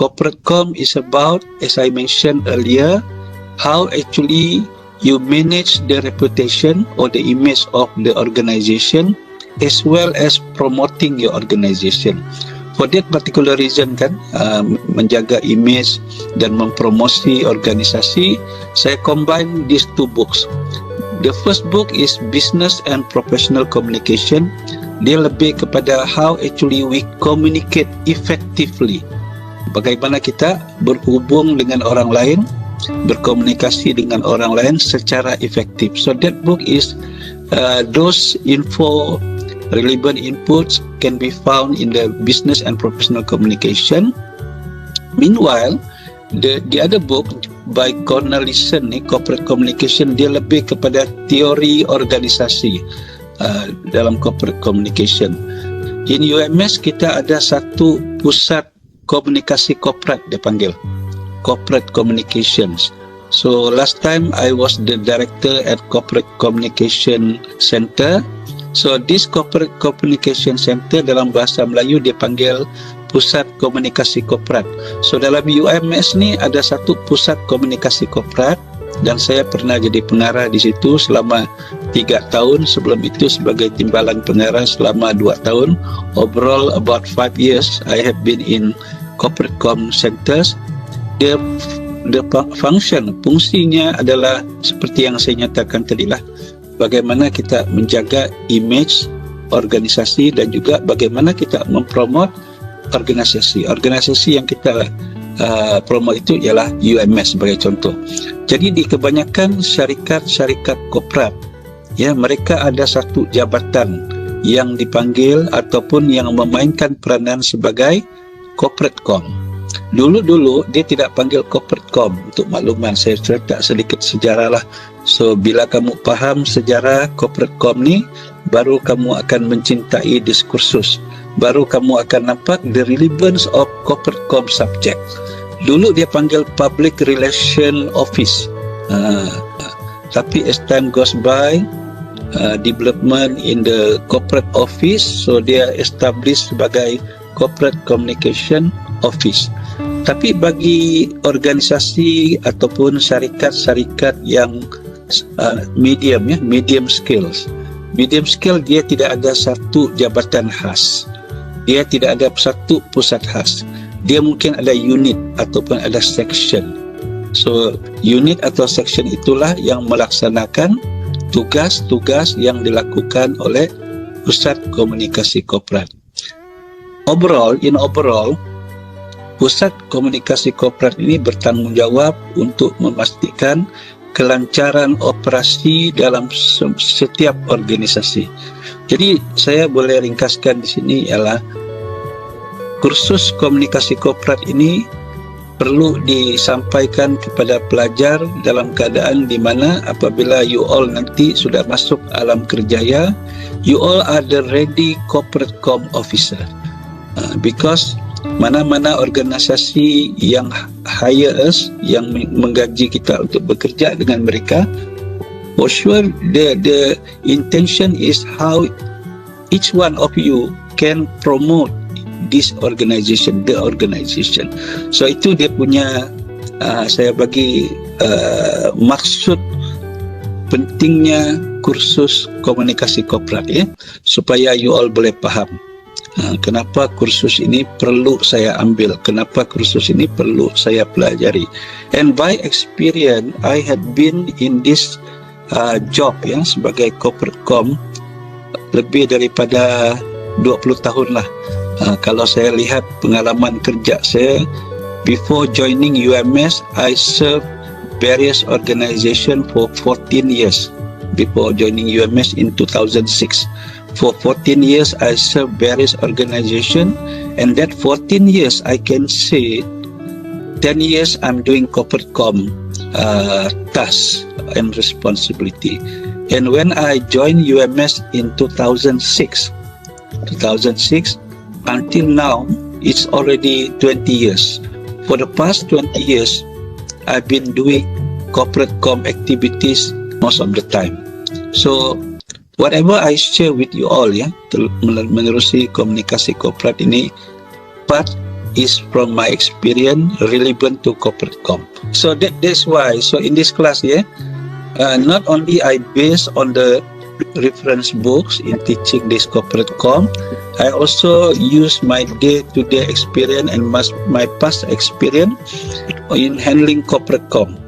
Corporate com is about, as I mentioned earlier, how actually you manage the reputation or the image of the organization as well as promoting your organization. For that particular reason kan, menjaga image dan mempromosi organisasi, saya combine these two books. The first book is Business and Professional Communication. Dia lebih kepada how actually we communicate effectively. Bagaimana kita berhubung dengan orang lain, berkomunikasi dengan orang lain secara efektif. So that book is those relevant inputs can be found in the Business and Professional Communication. Meanwhile, the other book by Cornelissen, Corporate Communication, dia lebih kepada teori organisasi dalam corporate communication. In UMS kita ada satu pusat komunikasi korporat, dia panggil Corporate Communications. So last time I was the director at Corporate Communication Center. So this Corporate Communication Center dalam bahasa Melayu dia panggil Pusat Komunikasi Korporat. So dalam UMS ni ada satu pusat komunikasi korporat dan saya pernah jadi pengarah di situ selama 3 tahun. Sebelum itu sebagai timbalan pengarah selama 2 tahun. Overall about 5 years I have been in corporate com centers. The function, fungsinya adalah seperti yang saya nyatakan tadi lah, bagaimana kita menjaga image organisasi dan juga bagaimana kita mempromot organisasi yang kita promote itu ialah UMS sebagai contoh. Jadi di kebanyakan syarikat-syarikat korporat, ya, mereka ada satu jabatan yang dipanggil ataupun yang memainkan peranan sebagai corporate com. Dulu dia tidak panggil corporate com. Untuk makluman, saya cerita sedikit sejarah lah. So bila kamu faham sejarah corporate com ni, baru kamu akan mencintai diskursus, baru kamu akan nampak the relevance of corporate com subject. Dulu dia panggil public relation office, tapi as time goes by, development in the corporate office, so dia establish sebagai corporate communication office. Tapi bagi organisasi ataupun syarikat-syarikat yang medium scale, dia tidak ada satu jabatan khas, dia tidak ada satu pusat khas, dia mungkin ada unit ataupun ada section. So unit atau section itulah yang melaksanakan tugas-tugas yang dilakukan oleh pusat komunikasi korporat. Overall, pusat komunikasi korporat ini bertanggungjawab untuk memastikan kelancaran operasi dalam setiap organisasi. Jadi saya boleh ringkaskan di sini ialah kursus komunikasi korporat ini perlu disampaikan kepada pelajar dalam keadaan di mana apabila you all nanti sudah masuk alam kerjaya, you all are the ready corporate com officer. Because mana-mana organisasi yang hire us, yang menggaji kita untuk bekerja dengan mereka, for sure the intention is how each one of you can promote this organization, the organization. So itu dia punya saya bagi maksud pentingnya kursus komunikasi korporat, ya, supaya you all boleh faham kenapa kursus ini perlu saya ambil, kenapa kursus ini perlu saya pelajari. And by experience, I had been in this job, ya, sebagai corporate com lebih daripada 20 tahun lah. Kalau saya lihat pengalaman kerja saya, before joining UMS, I served various organization for 14 years. Before joining UMS in 2006. For 14 years, I served various organization, and that 14 years, I can say 10 years I'm doing corporate com tasks and responsibility. And when I joined UMS in 2006, until now, it's already 20 years. For the past 20 years, I've been doing corporate com activities most of the time. So, whatever I share with you all, ya, menerusi komunikasi korporat ini, part is from my experience relevant to corporate com. So that's why. So in this class, not only I base on the reference books in teaching this corporate com, I also use my day-to-day experience and my past experience in handling corporate com.